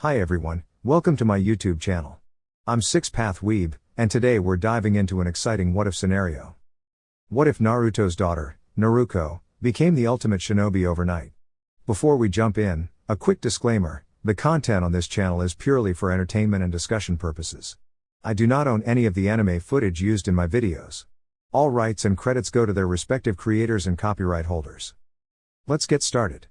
Hi everyone, welcome to my YouTube channel. I'm Six-Path Weeb, and today we're diving into an exciting what-if scenario. What if Naruto's daughter, Naruko, became the ultimate shinobi overnight? Before we jump in, a quick disclaimer: the content on this channel is purely for entertainment and discussion purposes. I do not own any of the anime footage used in my videos. All rights and credits go to their respective creators and copyright holders. Let's get started.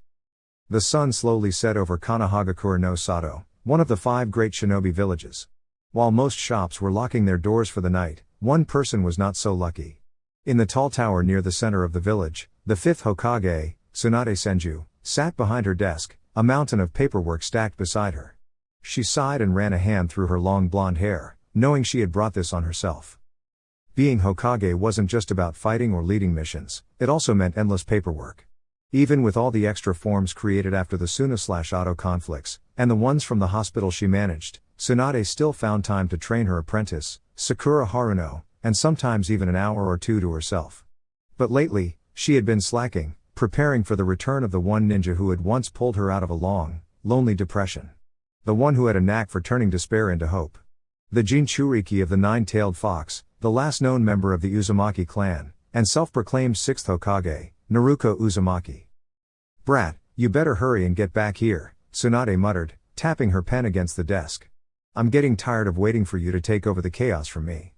The sun slowly set over Kanahagakure no Sato, one of the 5 great shinobi villages. While most shops were locking their doors for the night, one person was not so lucky. In the tall tower near the center of the village, the 5th Hokage, Tsunade Senju, sat behind her desk, a mountain of paperwork stacked beside her. She sighed and ran a hand through her long blonde hair, knowing she had brought this on herself. Being Hokage wasn't just about fighting or leading missions, it also meant endless paperwork. Even with all the extra forms created after the Suna/Ado conflicts, and the ones from the hospital she managed, Tsunade still found time to train her apprentice, Sakura Haruno, and sometimes even an hour or two to herself. But lately, she had been slacking, preparing for the return of the one ninja who had once pulled her out of a long, lonely depression. The one who had a knack for turning despair into hope. The Jinchuriki of the Nine-Tailed Fox, the last known member of the Uzumaki clan, and self-proclaimed 6th Hokage, Naruko Uzumaki. "Brat, you better hurry and get back here," Tsunade muttered, tapping her pen against the desk. "I'm getting tired of waiting for you to take over the chaos from me."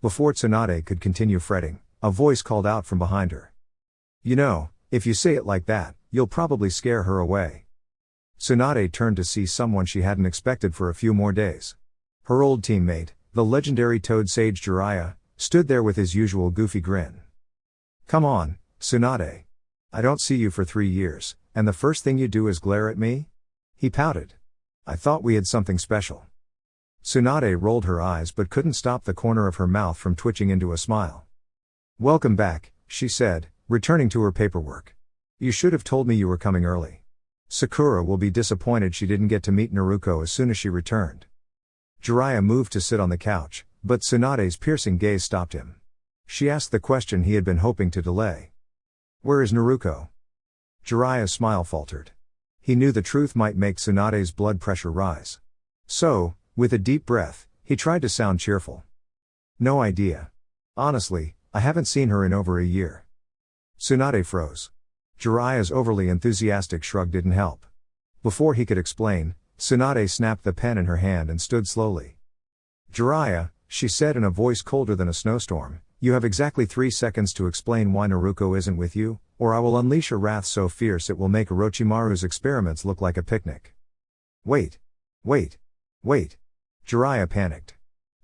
Before Tsunade could continue fretting, a voice called out from behind her. "You know, if you say it like that, you'll probably scare her away." Tsunade turned to see someone she hadn't expected for a few more days. Her old teammate, the legendary Toad Sage Jiraiya, stood there with his usual goofy grin. "Come on, Tsunade. I don't see you for 3 years, and the first thing you do is glare at me?" He pouted. "I thought we had something special." Tsunade rolled her eyes but couldn't stop the corner of her mouth from twitching into a smile. "Welcome back," she said, returning to her paperwork. "You should have told me you were coming early. Sakura will be disappointed she didn't get to meet Naruko as soon as she returned." Jiraiya moved to sit on the couch, but Tsunade's piercing gaze stopped him. She asked the question he had been hoping to delay. "Where is Naruko?" Jiraiya's smile faltered. He knew the truth might make Tsunade's blood pressure rise. So, with a deep breath, he tried to sound cheerful. "No idea. Honestly, I haven't seen her in over a year." Tsunade froze. Jiraiya's overly enthusiastic shrug didn't help. Before he could explain, Tsunade snapped the pen in her hand and stood slowly. "Jiraiya," she said in a voice colder than a snowstorm, "you have exactly 3 seconds to explain why Naruko isn't with you, or I will unleash a wrath so fierce it will make Orochimaru's experiments look like a picnic." Wait. Jiraiya panicked.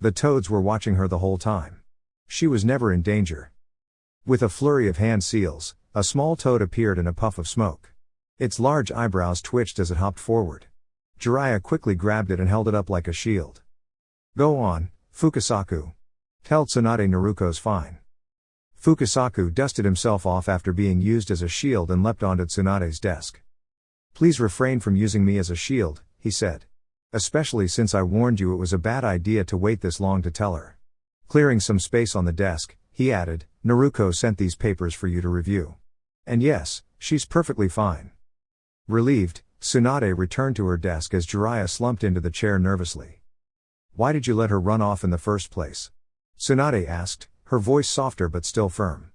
The toads were watching her the whole time. She was never in danger. With a flurry of hand seals, a small toad appeared in a puff of smoke. Its large eyebrows twitched as it hopped forward. Jiraiya quickly grabbed it and held it up like a shield. "Go on, Fukasaku. Tell Tsunade Naruko's fine." Fukasaku dusted himself off after being used as a shield and leapt onto Tsunade's desk. "Please refrain from using me as a shield," he said. "Especially since I warned you it was a bad idea to wait this long to tell her." Clearing some space on the desk, he added, "Naruko sent these papers for you to review. And yes, she's perfectly fine." Relieved, Tsunade returned to her desk as Jiraiya slumped into the chair nervously. "Why did you let her run off in the first place?" Tsunade asked, her voice softer but still firm.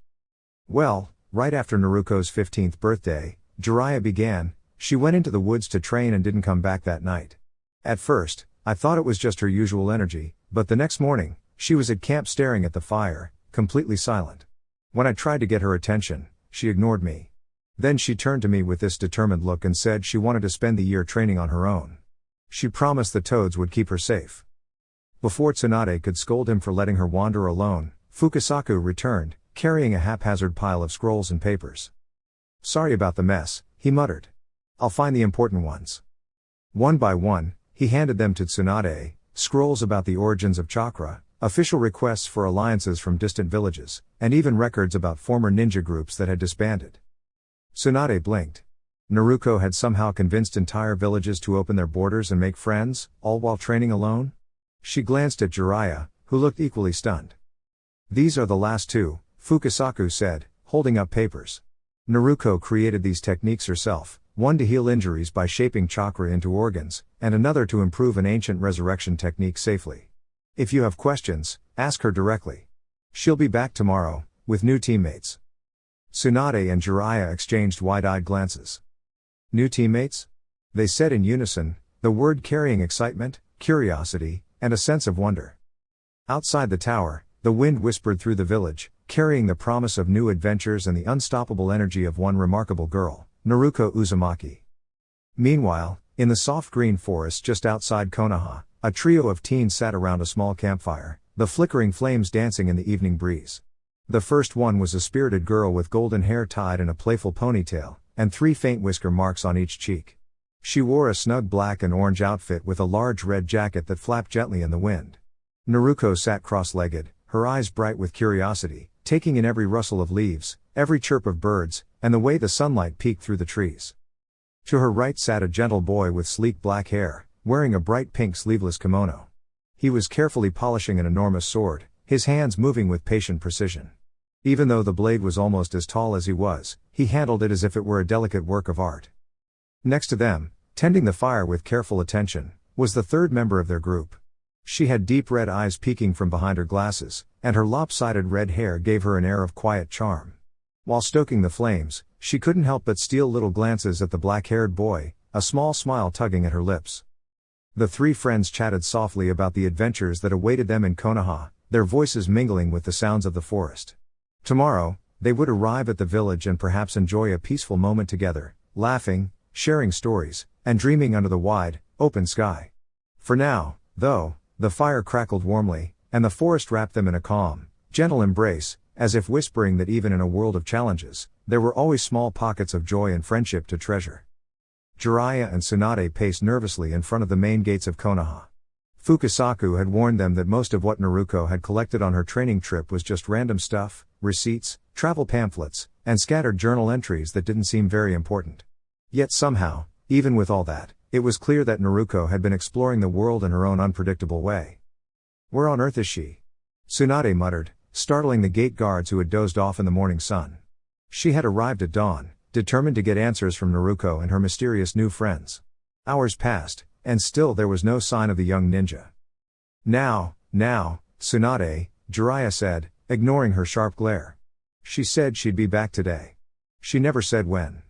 "Well, right after Naruko's 15th birthday," Jiraiya began, "she went into the woods to train and didn't come back that night. At first, I thought it was just her usual energy, but the next morning, she was at camp staring at the fire, completely silent. When I tried to get her attention, she ignored me. Then she turned to me with this determined look and said she wanted to spend the year training on her own. She promised the toads would keep her safe." Before Tsunade could scold him for letting her wander alone, Fukasaku returned, carrying a haphazard pile of scrolls and papers. "Sorry about the mess," he muttered. "I'll find the important ones." One by one, he handed them to Tsunade: scrolls about the origins of chakra, official requests for alliances from distant villages, and even records about former ninja groups that had disbanded. Tsunade blinked. Naruko had somehow convinced entire villages to open their borders and make friends, all while training alone? She glanced at Jiraiya, who looked equally stunned. "These are the last 2, Fukasaku said, holding up papers. "Naruko created these techniques herself, one to heal injuries by shaping chakra into organs, and another to improve an ancient resurrection technique safely. If you have questions, ask her directly. She'll be back tomorrow, with new teammates. Tsunade and Jiraiya exchanged wide-eyed glances. New teammates? They said in unison, the word carrying excitement, curiosity, and a sense of wonder. Outside the tower, the wind whispered through the village, carrying the promise of new adventures and the unstoppable energy of one remarkable girl, Naruko Uzumaki. Meanwhile, in the soft green forest just outside Konoha, a trio of teens sat around a small campfire, the flickering flames dancing in the evening breeze. The first one was a spirited girl with golden hair tied in a playful ponytail, and 3 faint whisker marks on each cheek. She wore a snug black and orange outfit with a large red jacket that flapped gently in the wind. Naruko sat cross-legged, her eyes bright with curiosity, taking in every rustle of leaves, every chirp of birds, and the way the sunlight peeked through the trees. To her right sat a gentle boy with sleek black hair, wearing a bright pink sleeveless kimono. He was carefully polishing an enormous sword, his hands moving with patient precision. Even though the blade was almost as tall as he handled it as if it were a delicate work of art. Next to them, tending the fire with careful attention, was the third member of their group. She had deep red eyes peeking from behind her glasses, and her lopsided red hair gave her an air of quiet charm. While stoking the flames, she couldn't help but steal little glances at the black-haired boy, a small smile tugging at her lips. The 3 friends chatted softly about the adventures that awaited them in Konoha, their voices mingling with the sounds of the forest. Tomorrow, they would arrive at the village and perhaps enjoy a peaceful moment together, laughing, sharing stories, and dreaming under the wide, open sky. For now, though, the fire crackled warmly, and the forest wrapped them in a calm, gentle embrace, as if whispering that even in a world of challenges, there were always small pockets of joy and friendship to treasure. Jiraiya and Tsunade paced nervously in front of the main gates of Konoha. Fukasaku had warned them that most of what Naruko had collected on her training trip was just random stuff, receipts, travel pamphlets, and scattered journal entries that didn't seem very important. Yet somehow, even with all that, it was clear that Naruko had been exploring the world in her own unpredictable way. Where on earth is she? Tsunade muttered, startling the gate guards who had dozed off in the morning sun. She had arrived at dawn, determined to get answers from Naruko and her mysterious new friends. Hours passed, and still there was no sign of the young ninja. Now, Tsunade, Jiraiya said, ignoring her sharp glare. She said she'd be back today. She never said when.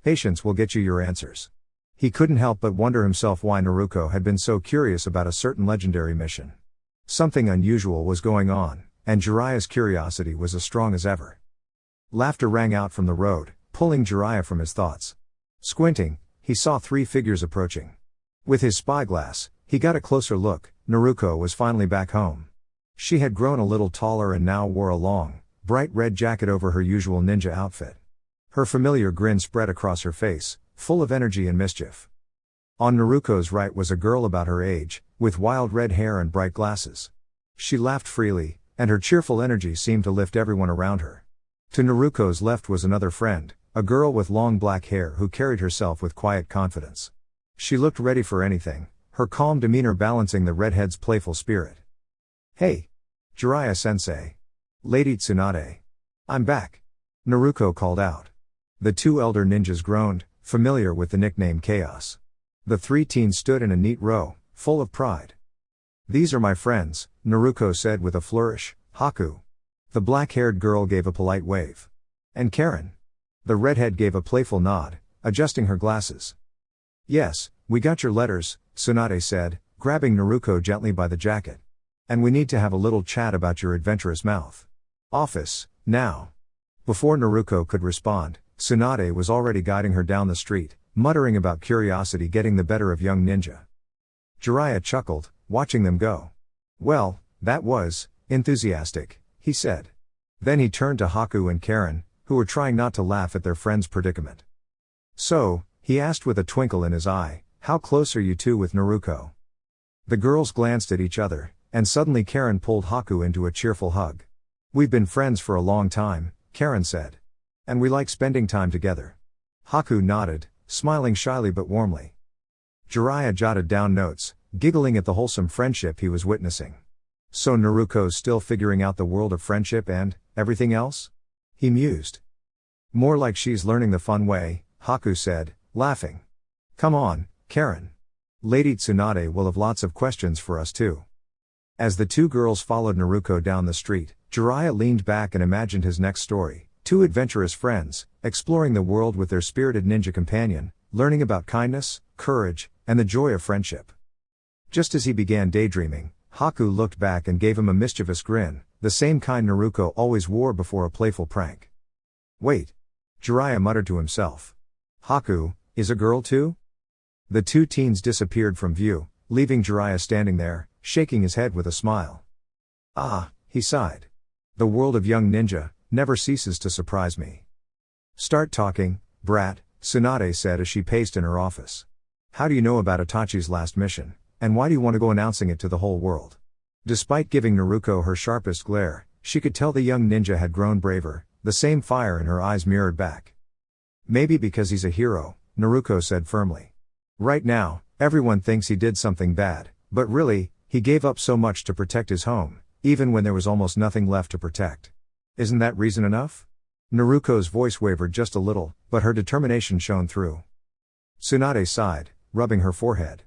Patience will get you your answers. He couldn't help but wonder himself why Naruko had been so curious about a certain legendary mission. Something unusual was going on, and Jiraiya's curiosity was as strong as ever. Laughter rang out from the road, pulling Jiraiya from his thoughts. Squinting, he saw 3 figures approaching. With his spyglass, he got a closer look. Naruko was finally back home. She had grown a little taller and now wore a long, bright red jacket over her usual ninja outfit. Her familiar grin spread across her face, full of energy and mischief. On Naruko's right was a girl about her age, with wild red hair and bright glasses. She laughed freely, and her cheerful energy seemed to lift everyone around her. To Naruko's left was another friend, a girl with long black hair who carried herself with quiet confidence. She looked ready for anything, her calm demeanor balancing the redhead's playful spirit. Hey! Jiraiya-sensei. Lady Tsunade. I'm back. Naruko called out. The 2 elder ninjas groaned, familiar with the nickname Chaos. The 3 teens stood in a neat row, full of pride. These are my friends, Naruko said with a flourish. Haku. The black-haired girl gave a polite wave. And Karen. The redhead gave a playful nod, adjusting her glasses. Yes, we got your letters, Tsunade said, grabbing Naruko gently by the jacket. And we need to have a little chat about your adventurous mouth. Office, now. Before Naruko could respond, Tsunade was already guiding her down the street, muttering about curiosity getting the better of young ninja. Jiraiya chuckled, watching them go. Well, that was enthusiastic, he said. Then he turned to Haku and Karen, who were trying not to laugh at their friend's predicament. So, he asked with a twinkle in his eye, how close are you 2 with Naruko? The girls glanced at each other, and suddenly Karen pulled Haku into a cheerful hug. We've been friends for a long time, Karen said. And we like spending time together. Haku nodded, smiling shyly but warmly. Jiraiya jotted down notes, giggling at the wholesome friendship he was witnessing. So Naruko's still figuring out the world of friendship and everything else? He mused. More like she's learning the fun way, Haku said, laughing. Come on, Karen. Lady Tsunade will have lots of questions for us too. As the two girls followed Naruko down the street, Jiraiya leaned back and imagined his next story. Two adventurous friends, exploring the world with their spirited ninja companion, learning about kindness, courage, and the joy of friendship. Just as he began daydreaming, Haku looked back and gave him a mischievous grin, the same kind Naruko always wore before a playful prank. Wait. Jiraiya muttered to himself. Haku, is a girl too? The two teens disappeared from view, leaving Jiraiya standing there, shaking his head with a smile. Ah, he sighed. The world of young ninja never ceases to surprise me. Start talking, brat, Tsunade said as she paced in her office. How do you know about Itachi's last mission, and why do you want to go announcing it to the whole world? Despite giving Naruko her sharpest glare, she could tell the young ninja had grown braver, the same fire in her eyes mirrored back. Maybe because he's a hero, Naruko said firmly. Right now, everyone thinks he did something bad, but really, he gave up so much to protect his home, even when there was almost nothing left to protect. Isn't that reason enough? Naruko's voice wavered just a little, but her determination shone through. Tsunade sighed, rubbing her forehead.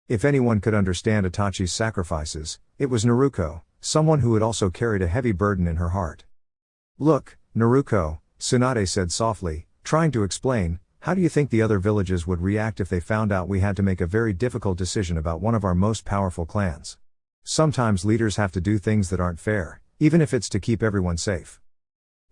If anyone could understand Itachi's sacrifices, it was Naruko, someone who had also carried a heavy burden in her heart. Look, Naruko, Tsunade said softly, trying to explain, how do you think the other villages would react if they found out we had to make a very difficult decision about one of our most powerful clans? Sometimes leaders have to do things that aren't fair, even if it's to keep everyone safe.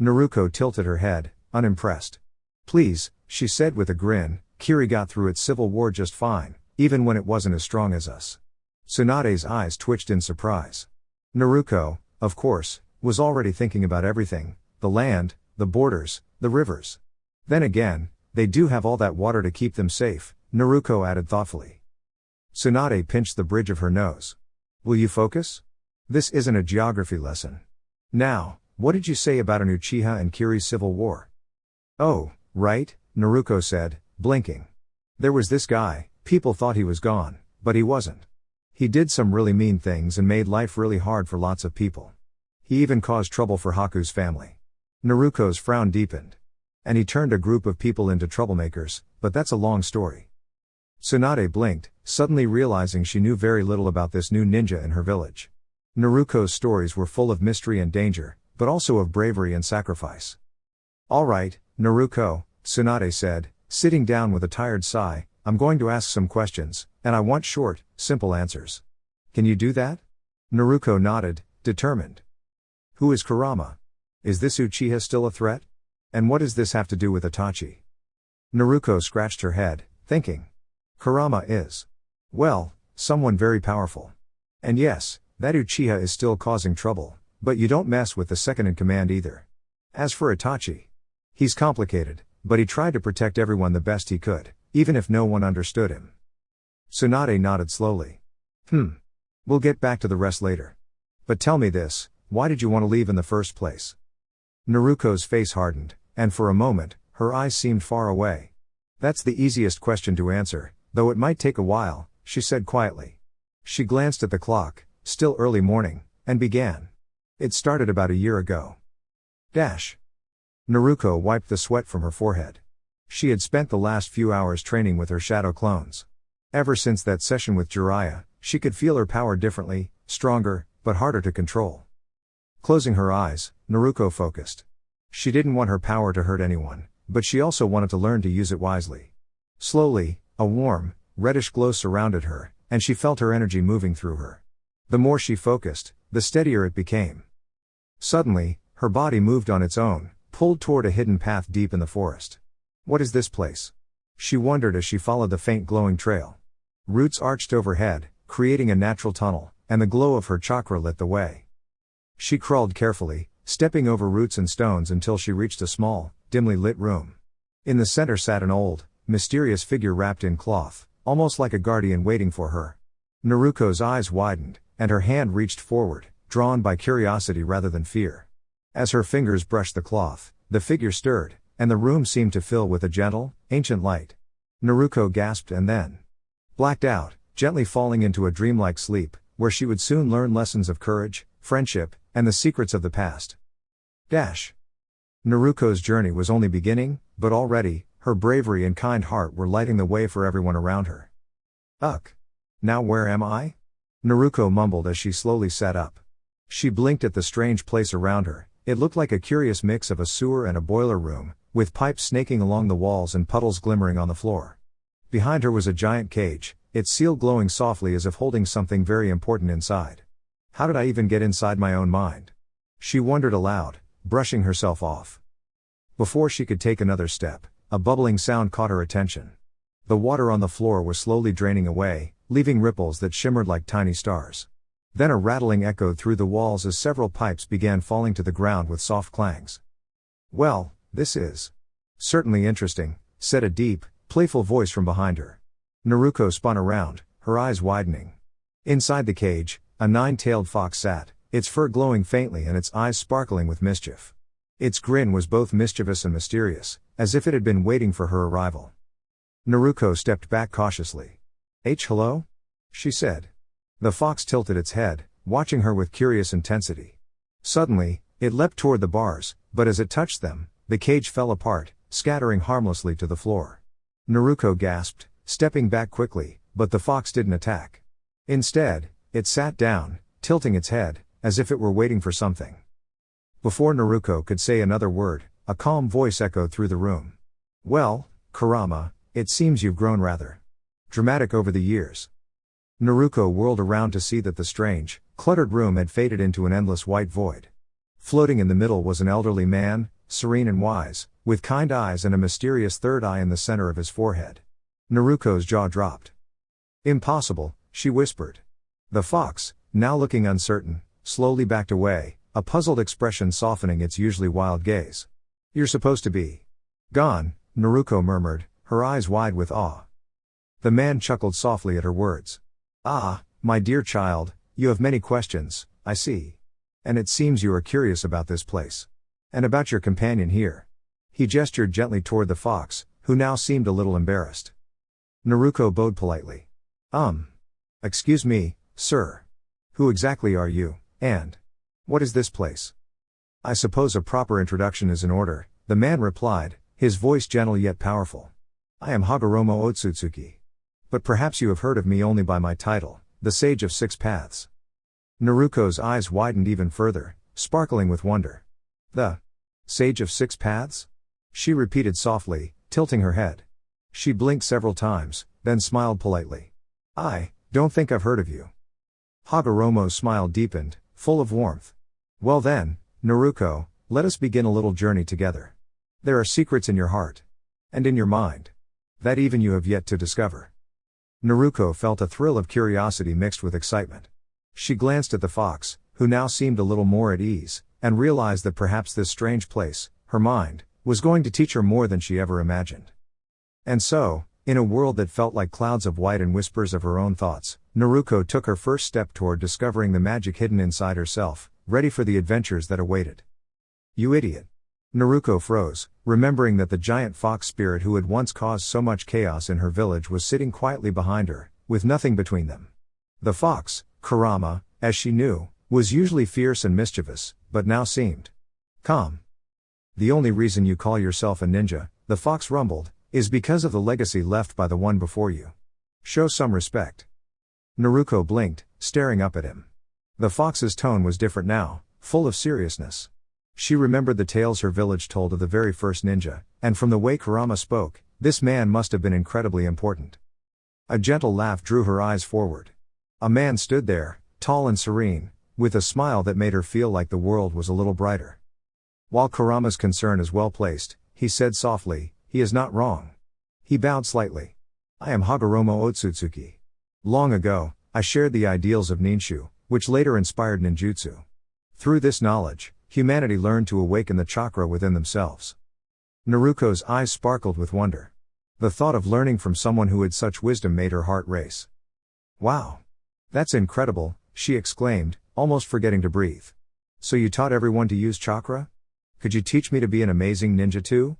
Naruko tilted her head, unimpressed. Please, she said with a grin, Kiri got through its civil war just fine, even when it wasn't as strong as us. Tsunade's eyes twitched in surprise. Naruko, of course, was already thinking about everything, the land, the borders, the rivers. Then again, they do have all that water to keep them safe, Naruko added thoughtfully. Tsunade pinched the bridge of her nose. Will you focus? This isn't a geography lesson. Now, what did you say about an Uchiha and Kiri's civil war? Oh, right, Naruko said, blinking. There was this guy, people thought he was gone, but he wasn't. He did some really mean things and made life really hard for lots of people. He even caused trouble for Haku's family. Naruko's frown deepened. And he turned a group of people into troublemakers, but that's a long story. Tsunade blinked, suddenly realizing she knew very little about this new ninja in her village. Naruko's stories were full of mystery and danger, but also of bravery and sacrifice. All right, Naruko, Tsunade said, sitting down with a tired sigh, I'm going to ask some questions, and I want short, simple answers. Can you do that? Naruko nodded, determined. Who is Kurama? Is this Uchiha still a threat? And what does this have to do with Itachi? Naruko scratched her head, thinking. Kurama is. Well, someone very powerful. And yes, that Uchiha is still causing trouble, but you don't mess with the second in command either. As for Itachi, he's complicated, but he tried to protect everyone the best he could, even if no one understood him. Tsunade nodded slowly. We'll get back to the rest later. But tell me this, why did you want to leave in the first place? Naruko's face hardened, and for a moment, her eyes seemed far away. That's the easiest question to answer, though it might take a while, she said quietly. She glanced at the clock, still early morning, and began. It started about a year ago. Naruko wiped the sweat from her forehead. She had spent the last few hours training with her shadow clones. Ever since that session with Jiraiya, she could feel her power differently, stronger, but harder to control. Closing her eyes, Naruko focused. She didn't want her power to hurt anyone, but she also wanted to learn to use it wisely. Slowly, a warm, reddish glow surrounded her, and she felt her energy moving through her. The more she focused, the steadier it became. Suddenly, her body moved on its own, pulled toward a hidden path deep in the forest. What is this place? She wondered as she followed the faint glowing trail. Roots arched overhead, creating a natural tunnel, and the glow of her chakra lit the way. She crawled carefully, stepping over roots and stones until she reached a small, dimly lit room. In the center sat an old, mysterious figure wrapped in cloth, almost like a guardian waiting for her. Naruko's eyes widened, and her hand reached forward, drawn by curiosity rather than fear. As her fingers brushed the cloth, the figure stirred, and the room seemed to fill with a gentle, ancient light. Naruko gasped and then blacked out, gently falling into a dreamlike sleep, where she would soon learn lessons of courage, friendship, and the secrets of the past. Naruko's journey was only beginning, but already, Her bravery and kind heart were lighting the way for everyone around her. Ugh. Now where am I? Naruko mumbled as she slowly sat up. She blinked at the strange place around her. It looked like a curious mix of a sewer and a boiler room, with pipes snaking along the walls and puddles glimmering on the floor. Behind her was a giant cage, its seal glowing softly as if holding something very important inside. How did I even get inside my own mind? She wondered aloud, brushing herself off. Before she could take another step, a bubbling sound caught her attention. The water on the floor was slowly draining away, leaving ripples that shimmered like tiny stars. Then a rattling echoed through the walls as several pipes began falling to the ground with soft clangs. Well, this is certainly interesting, said a deep, playful voice from behind her. Naruko spun around, her eyes widening. Inside the cage, a nine-tailed fox sat, its fur glowing faintly and its eyes sparkling with mischief. Its grin was both mischievous and mysterious, as if it had been waiting for her arrival. Naruko stepped back cautiously. Hello? She said. The fox tilted its head, watching her with curious intensity. Suddenly, it leapt toward the bars, but as it touched them, the cage fell apart, scattering harmlessly to the floor. Naruko gasped, stepping back quickly, but the fox didn't attack. Instead, it sat down, tilting its head, as if it were waiting for something. Before Naruko could say another word, a calm voice echoed through the room. Well, Kurama, it seems you've grown rather dramatic over the years. Naruko whirled around to see that the strange, cluttered room had faded into an endless white void. Floating in the middle was an elderly man, serene and wise, with kind eyes and a mysterious third eye in the center of his forehead. Naruko's jaw dropped. Impossible, she whispered. The fox, now looking uncertain, slowly backed away, a puzzled expression softening its usually wild gaze. You're supposed to be gone, Naruko murmured, her eyes wide with awe. The man chuckled softly at her words. Ah, my dear child, you have many questions, I see. And it seems you are curious about this place. And about your companion here. He gestured gently toward the fox, who now seemed a little embarrassed. Naruko bowed politely. Excuse me, sir. Who exactly are you, and what is this place? I suppose a proper introduction is in order, the man replied, his voice gentle yet powerful. I am Hagoromo Otsutsuki. But perhaps you have heard of me only by my title, the Sage of Six Paths. Naruko's eyes widened even further, sparkling with wonder. The Sage of Six Paths? She repeated softly, tilting her head. She blinked several times, then smiled politely. I don't think I've heard of you. Hagoromo's smile deepened, full of warmth. Well then, Naruko, let us begin a little journey together. There are secrets in your heart. And in your mind. That even you have yet to discover. Naruko felt a thrill of curiosity mixed with excitement. She glanced at the fox, who now seemed a little more at ease, and realized that perhaps this strange place, her mind, was going to teach her more than she ever imagined. And so, in a world that felt like clouds of white and whispers of her own thoughts, Naruko took her first step toward discovering the magic hidden inside herself, ready for the adventures that awaited. You idiot. Naruko froze, remembering that the giant fox spirit who had once caused so much chaos in her village was sitting quietly behind her, with nothing between them. The fox, Kurama, as she knew, was usually fierce and mischievous, but now seemed calm. The only reason you call yourself a ninja, the fox rumbled, is because of the legacy left by the one before you. Show some respect. Naruko blinked, staring up at him. The fox's tone was different now, full of seriousness. She remembered the tales her village told of the very first ninja, and from the way Kurama spoke, this man must have been incredibly important. A gentle laugh drew her eyes forward. A man stood there, tall and serene, with a smile that made her feel like the world was a little brighter. While Kurama's concern is well placed, he said softly, he is not wrong. He bowed slightly. I am Hagoromo Otsutsuki. Long ago, I shared the ideals of Ninshu, which later inspired ninjutsu. Through this knowledge, humanity learned to awaken the chakra within themselves. Naruko's eyes sparkled with wonder. The thought of learning from someone who had such wisdom made her heart race. Wow! That's incredible, she exclaimed, almost forgetting to breathe. So you taught everyone to use chakra? Could you teach me to be an amazing ninja too?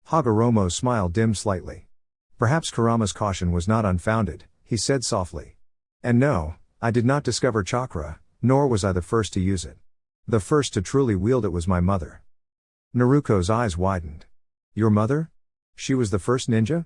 Hagoromo's smile dimmed slightly. Perhaps Kurama's caution was not unfounded, he said softly. And no, I did not discover chakra, nor was I the first to use it. The first to truly wield it was my mother. Naruko's eyes widened. Your mother? She was the first ninja?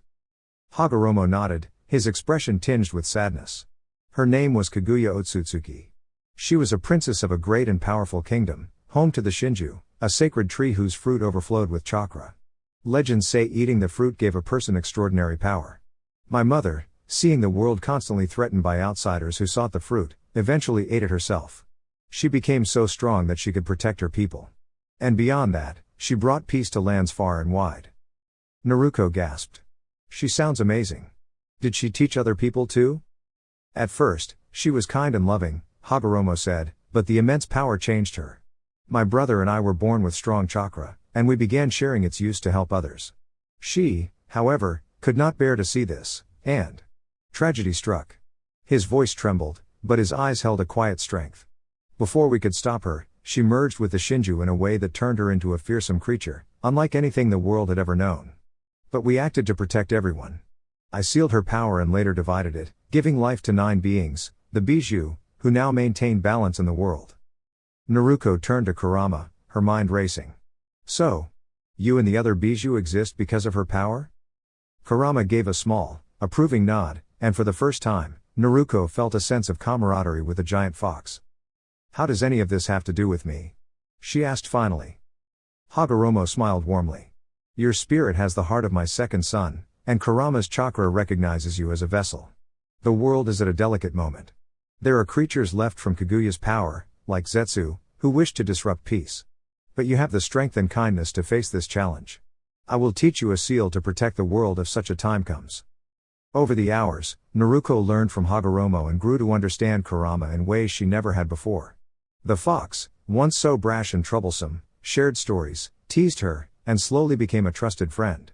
Hagoromo nodded, his expression tinged with sadness. Her name was Kaguya Otsutsuki. She was a princess of a great and powerful kingdom, home to the Shinju, a sacred tree whose fruit overflowed with chakra. Legends say eating the fruit gave a person extraordinary power. My mother, seeing the world constantly threatened by outsiders who sought the fruit, eventually ate it herself. She became so strong that she could protect her people. And beyond that, she brought peace to lands far and wide. Naruko gasped. She sounds amazing. Did she teach other people too? At first, she was kind and loving, Hagoromo said, but the immense power changed her. My brother and I were born with strong chakra, and we began sharing its use to help others. She, however, could not bear to see this, and tragedy struck. His voice trembled, but his eyes held a quiet strength. Before we could stop her, she merged with the Shinju in a way that turned her into a fearsome creature, unlike anything the world had ever known. But we acted to protect everyone. I sealed her power and later divided it, giving life to 9 beings, the Bijou, who now maintain balance in the world. Naruko turned to Kurama, her mind racing. So, you and the other Bijou exist because of her power? Kurama gave a small, approving nod, and for the first time, Naruko felt a sense of camaraderie with the giant fox. How does any of this have to do with me? She asked finally. Hagoromo smiled warmly. Your spirit has the heart of my second son, and Kurama's chakra recognizes you as a vessel. The world is at a delicate moment. There are creatures left from Kaguya's power, like Zetsu, who wish to disrupt peace. But you have the strength and kindness to face this challenge. I will teach you a seal to protect the world if such a time comes. Over the hours, Naruko learned from Hagoromo and grew to understand Kurama in ways she never had before. The fox, once so brash and troublesome, shared stories, teased her, and slowly became a trusted friend.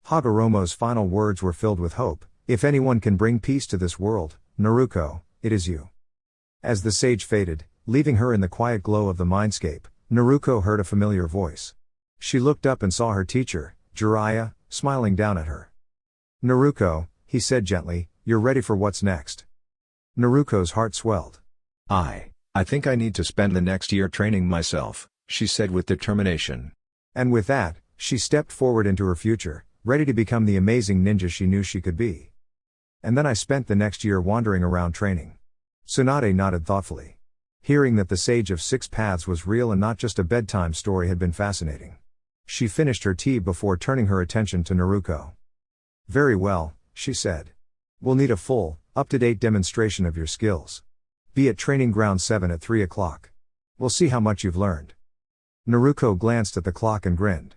Hagoromo's final words were filled with hope. If anyone can bring peace to this world, Naruko, it is you. As the sage faded, leaving her in the quiet glow of the mindscape, Naruko heard a familiar voice. She looked up and saw her teacher, Jiraiya, smiling down at her. Naruko, he said gently, you're ready for what's next. Naruko's heart swelled. I think I need to spend the next year training myself, she said with determination. And with that, she stepped forward into her future, ready to become the amazing ninja she knew she could be. And then I spent the next year wandering around training. Tsunade nodded thoughtfully. Hearing that the Sage of 6 Paths was real and not just a bedtime story had been fascinating. She finished her tea before turning her attention to Naruko. Very well, she said. We'll need a full, up-to-date demonstration of your skills. Be at Training Ground 7 at 3 o'clock. We'll see how much you've learned. Naruko glanced at the clock and grinned.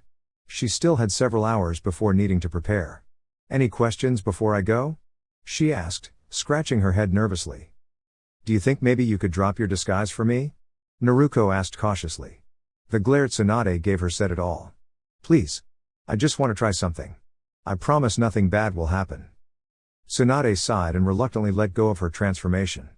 She still had several hours before needing to prepare. Any questions before I go? She asked, scratching her head nervously. Do you think maybe you could drop your disguise for me? Naruko asked cautiously. The glare Tsunade gave her said it all. Please. I just want to try something. I promise nothing bad will happen. Tsunade sighed and reluctantly let go of her transformation.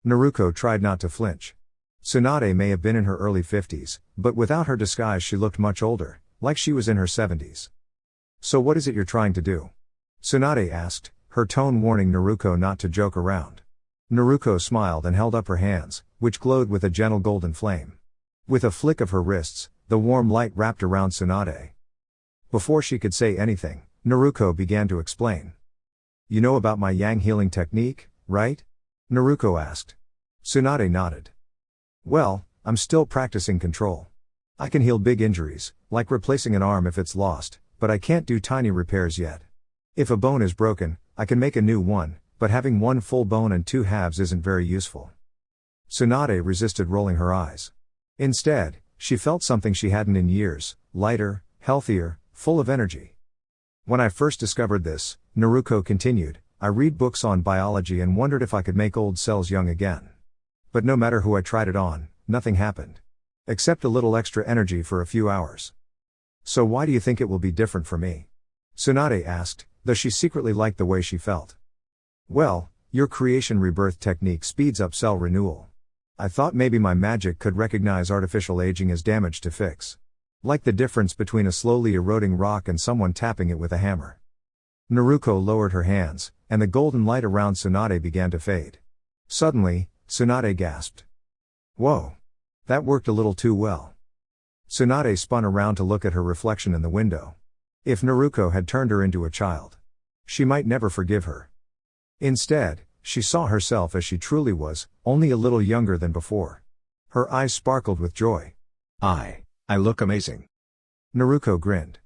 Naruko tried not to flinch. Tsunade may have been in her early 50s, but without her disguise she looked much older, like she was in her 70s. So what is it you're trying to do? Tsunade asked, her tone warning Naruko not to joke around. Naruko smiled and held up her hands, which glowed with a gentle golden flame. With a flick of her wrists, the warm light wrapped around Tsunade. Before she could say anything, Naruko began to explain. You know about my yang healing technique, right? Naruko asked. Tsunade nodded. Well, I'm still practicing control. I can heal big injuries, like replacing an arm if it's lost, but I can't do tiny repairs yet. If a bone is broken, I can make a new one, but having one full bone and 2 halves isn't very useful. Tsunade resisted rolling her eyes. Instead, she felt something she hadn't in years, lighter, healthier, full of energy. When I first discovered this, Naruko continued, I read books on biology and wondered if I could make old cells young again. But no matter who I tried it on, nothing happened. Except a little extra energy for a few hours. So why do you think it will be different for me? Tsunade asked, though she secretly liked the way she felt. Well, your creation rebirth technique speeds up cell renewal. I thought maybe my magic could recognize artificial aging as damage to fix. Like the difference between a slowly eroding rock and someone tapping it with a hammer. Naruko lowered her hands, and the golden light around Tsunade began to fade. Suddenly, Tsunade gasped. Whoa! That worked a little too well. Tsunade spun around to look at her reflection in the window. If Naruko had turned her into a child, she might never forgive her. Instead, she saw herself as she truly was, only a little younger than before. Her eyes sparkled with joy. I look amazing. Naruko grinned.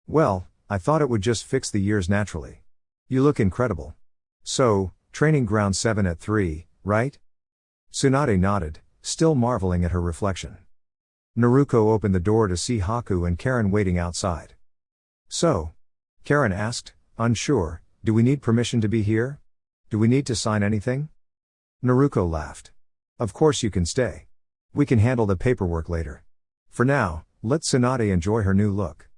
Well, I thought it would just fix the years naturally. You look incredible. So, training ground 7 at 3, right? Tsunade nodded, still marveling at her reflection. Naruko opened the door to see Haku and Karen waiting outside. So? Karen asked, unsure, do we need permission to be here? Do we need to sign anything? Naruko laughed. Of course you can stay. We can handle the paperwork later. For now, let Tsunade enjoy her new look.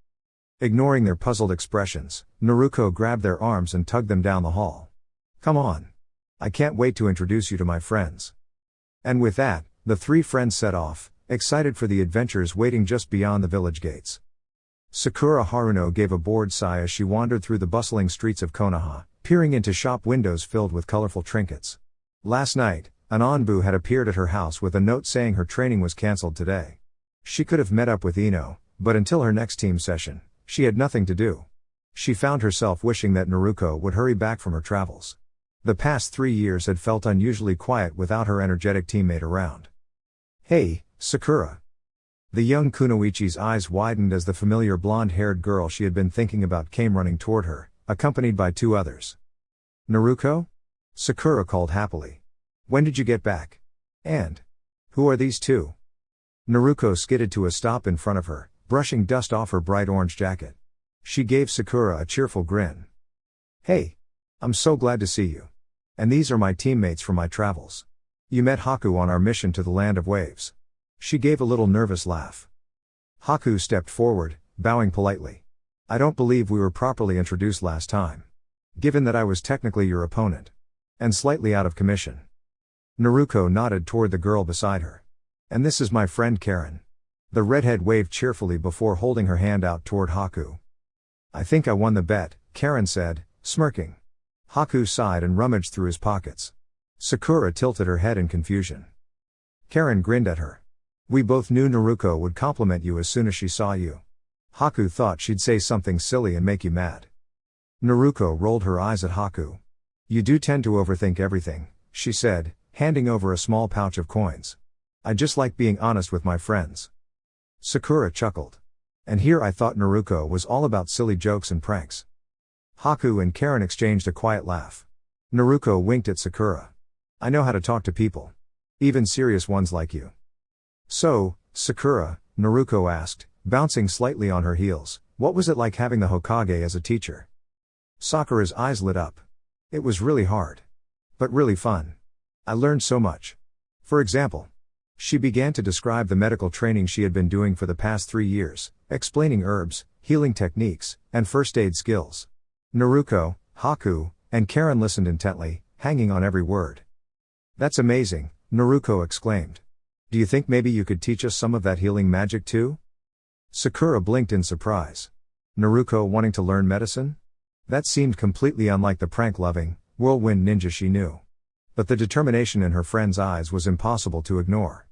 Ignoring their puzzled expressions, Naruko grabbed their arms and tugged them down the hall. Come on. I can't wait to introduce you to my friends. And with that, the three friends set off, excited for the adventures waiting just beyond the village gates. Sakura Haruno gave a bored sigh as she wandered through the bustling streets of Konoha, peering into shop windows filled with colorful trinkets. Last night, an Anbu had appeared at her house with a note saying her training was cancelled today. She could have met up with Ino, but until her next team session, she had nothing to do. She found herself wishing that Naruko would hurry back from her travels. The past 3 years had felt unusually quiet without her energetic teammate around. Hey, Sakura. The young Kunoichi's eyes widened as the familiar blonde-haired girl she had been thinking about came running toward her, accompanied by 2 others. Naruko? Sakura called happily. When did you get back? And who are these 2? Naruko skidded to a stop in front of her, brushing dust off her bright orange jacket. She gave Sakura a cheerful grin. Hey. I'm so glad to see you. And these are my teammates from my travels. You met Haku on our mission to the Land of Waves. She gave a little nervous laugh. Haku stepped forward, bowing politely. I don't believe we were properly introduced last time. Given that I was technically your opponent. And slightly out of commission. Naruko nodded toward the girl beside her. And this is my friend Karen. The redhead waved cheerfully before holding her hand out toward Haku. I think I won the bet, Karen said, smirking. Haku sighed and rummaged through his pockets. Sakura tilted her head in confusion. Karen grinned at her. We both knew Naruko would compliment you as soon as she saw you. Haku thought she'd say something silly and make you mad. Naruko rolled her eyes at Haku. You do tend to overthink everything, she said, handing over a small pouch of coins. I just like being honest with my friends. Sakura chuckled. And here I thought Naruko was all about silly jokes and pranks. Haku and Karen exchanged a quiet laugh. Naruko winked at Sakura. I know how to talk to people. Even serious ones like you. So, Sakura, Naruko asked, bouncing slightly on her heels, what was it like having the Hokage as a teacher? Sakura's eyes lit up. It was really hard. But really fun. I learned so much. For example, she began to describe the medical training she had been doing for the past 3 years, explaining herbs, healing techniques, and first aid skills. Naruko, Haku, and Karen listened intently, hanging on every word. That's amazing, Naruko exclaimed. Do you think maybe you could teach us some of that healing magic too? Sakura blinked in surprise. Naruko wanting to learn medicine? That seemed completely unlike the prank-loving, whirlwind ninja she knew. But the determination in her friend's eyes was impossible to ignore.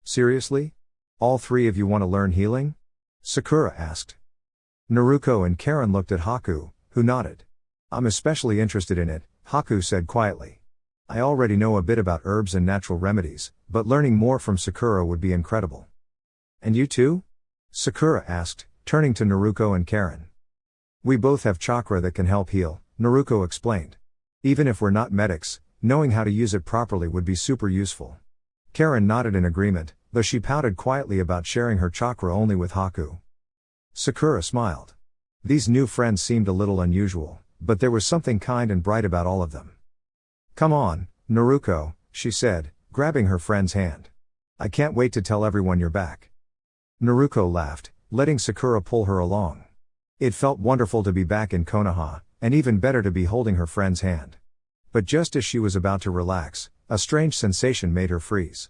Seriously? All 3 of you want to learn healing? Sakura asked. Naruko and Karen looked at Haku, who nodded. I'm especially interested in it, Haku said quietly. I already know a bit about herbs and natural remedies, but learning more from Sakura would be incredible. And you too? Sakura asked, turning to Naruko and Karen. We both have chakra that can help heal, Naruko explained. Even if we're not medics, knowing how to use it properly would be super useful. Karen nodded in agreement, though she pouted quietly about sharing her chakra only with Haku. Sakura smiled. These new friends seemed a little unusual, but there was something kind and bright about all of them. Come on, Naruko, she said, grabbing her friend's hand. I can't wait to tell everyone you're back. Naruko laughed, letting Sakura pull her along. It felt wonderful to be back in Konoha, and even better to be holding her friend's hand. But just as she was about to relax, a strange sensation made her freeze.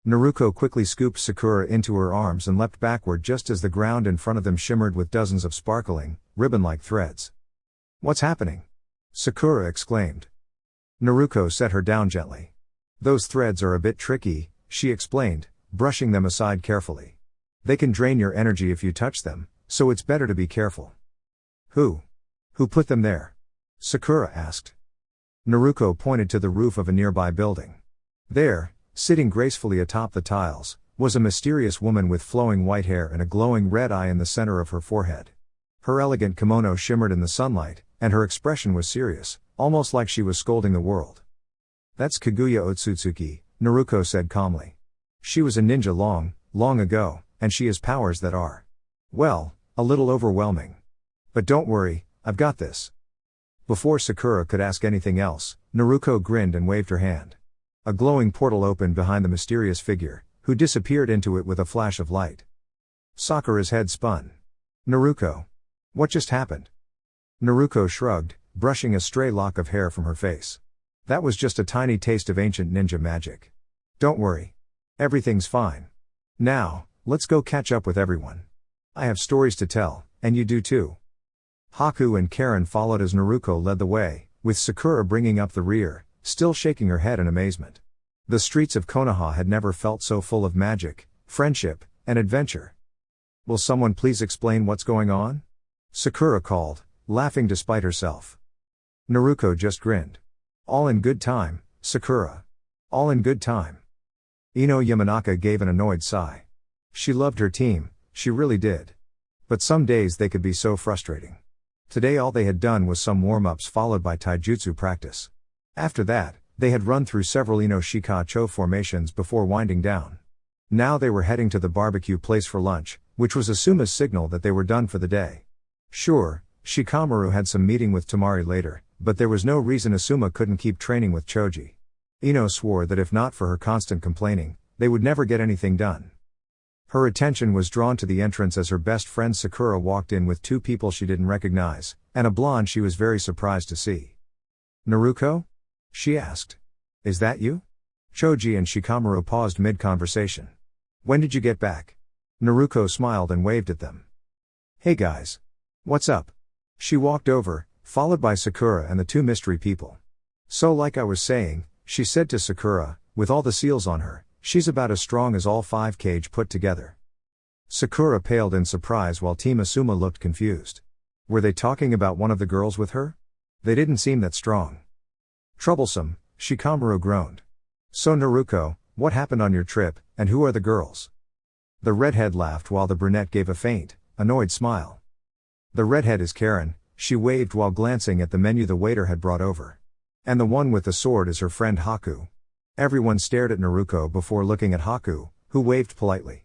Naruko quickly scooped Sakura into her arms and leapt backward just as the ground in front of them shimmered with dozens of sparkling, ribbon-like threads. What's happening? Sakura exclaimed. Naruko set her down gently. Those threads are a bit tricky, she explained, brushing them aside carefully. They can drain your energy if you touch them, so it's better to be careful. Who? Who put them there? Sakura asked. Naruko pointed to the roof of a nearby building. There, sitting gracefully atop the tiles, was a mysterious woman with flowing white hair and a glowing red eye in the center of her forehead. Her elegant kimono shimmered in the sunlight, and her expression was serious, almost like she was scolding the world. That's Kaguya Otsutsuki, Naruko said calmly. She was a ninja long ago, and she has powers that are, well, a little overwhelming. But don't worry, I've got this. Before Sakura could ask anything else, Naruko grinned and waved her hand. A glowing portal opened behind the mysterious figure, who disappeared into it with a flash of light. Sakura's head spun. Naruko. What just happened? Naruko shrugged, brushing a stray lock of hair from her face. That was just a tiny taste of ancient ninja magic. Don't worry. Everything's fine. Now, let's go catch up with everyone. I have stories to tell, and you do too. Haku and Karen followed as Naruko led the way, with Sakura bringing up the rear, still shaking her head in amazement. The streets of Konoha had never felt so full of magic, friendship, and adventure. Will someone please explain what's going on? Sakura called, laughing despite herself. Naruko just grinned. All in good time, Sakura. All in good time. Ino Yamanaka gave an annoyed sigh. She loved her team, she really did. But some days they could be so frustrating. Today all they had done was some warm-ups followed by taijutsu practice. After that, they had run through several Ino Shikacho formations before winding down. Now they were heading to the barbecue place for lunch, which was Asuma's signal that they were done for the day. Sure, Shikamaru had some meeting with Temari later, but there was no reason Asuma couldn't keep training with Choji. Ino swore that if not for her constant complaining, they would never get anything done. Her attention was drawn to the entrance as her best friend Sakura walked in with two people she didn't recognize, and a blonde she was very surprised to see. Naruko? She asked. Is that you? Choji and Shikamaru paused mid-conversation. When did you get back? Naruko smiled and waved at them. Hey guys. What's up? She walked over, followed by Sakura and the two mystery people. So like I was saying, she said to Sakura, with all the seals on her, she's about as strong as all 5 Kage put together. Sakura paled in surprise while Team Asuma looked confused. Were they talking about one of the girls with her? They didn't seem that strong. Troublesome, Shikamaru groaned. So Naruko, what happened on your trip, and who are the girls? The redhead laughed while the brunette gave a faint, annoyed smile. The redhead is Karen, she waved while glancing at the menu the waiter had brought over. And the one with the sword is her friend Haku. Everyone stared at Naruko before looking at Haku, who waved politely.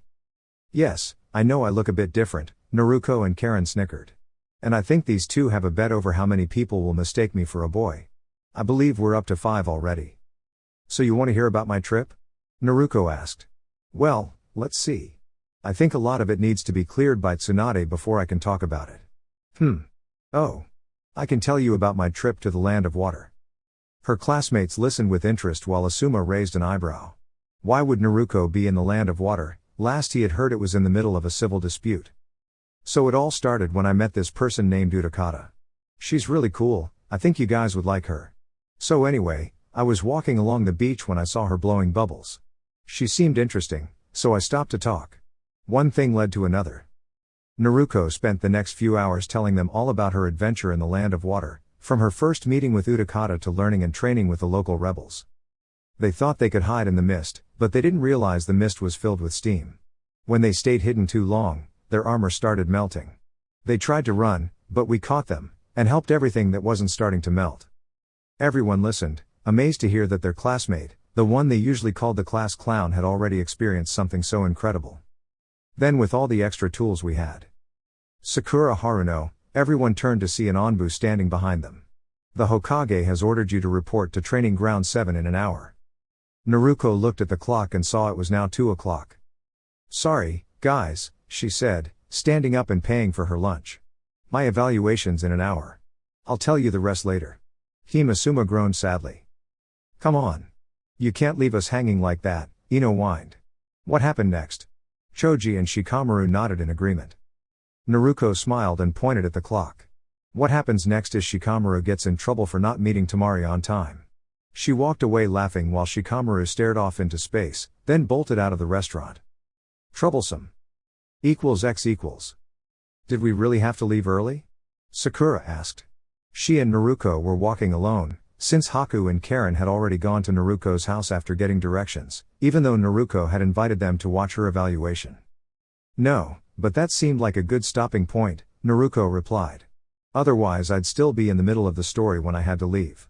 Yes, I know I look a bit different, Naruko and Karen snickered. And I think these two have a bet over how many people will mistake me for a boy. I believe we're up to 5 already. So you want to hear about my trip? Naruko asked. Well, let's see. I think a lot of it needs to be cleared by Tsunade before I can talk about it. Oh. I can tell you about my trip to the Land of Water. Her classmates listened with interest while Asuma raised an eyebrow. Why would Naruko be in the Land of Water? Last he had heard it was in the middle of a civil dispute. So it all started when I met this person named Utakata. She's really cool, I think you guys would like her. So anyway, I was walking along the beach when I saw her blowing bubbles. She seemed interesting, so I stopped to talk. One thing led to another. Naruko spent the next few hours telling them all about her adventure in the Land of Water, from her first meeting with Utakata to learning and training with the local rebels. They thought they could hide in the mist, but they didn't realize the mist was filled with steam. When they stayed hidden too long, their armor started melting. They tried to run, but we caught them, and helped everything that wasn't starting to melt. Everyone listened, amazed to hear that their classmate, the one they usually called the class clown, had already experienced something so incredible. Then with all the extra tools we had. Sakura Haruno, everyone turned to see an Anbu standing behind them. The Hokage has ordered you to report to Training Ground 7 in an hour. Naruko looked at the clock and saw it was now 2 o'clock. Sorry, guys, she said, standing up and paying for her lunch. My evaluation's in an hour. I'll tell you the rest later. Team Asuma groaned sadly. Come on. You can't leave us hanging like that, Ino whined. What happened next? Choji and Shikamaru nodded in agreement. Naruko smiled and pointed at the clock. What happens next is Shikamaru gets in trouble for not meeting Temari on time. She walked away laughing while Shikamaru stared off into space, then bolted out of the restaurant. Troublesome. == Did we really have to leave early? Sakura asked. She and Naruko were walking alone, since Haku and Karen had already gone to Naruko's house after getting directions, even though Naruko had invited them to watch her evaluation. No, but that seemed like a good stopping point, Naruko replied. Otherwise I'd still be in the middle of the story when I had to leave.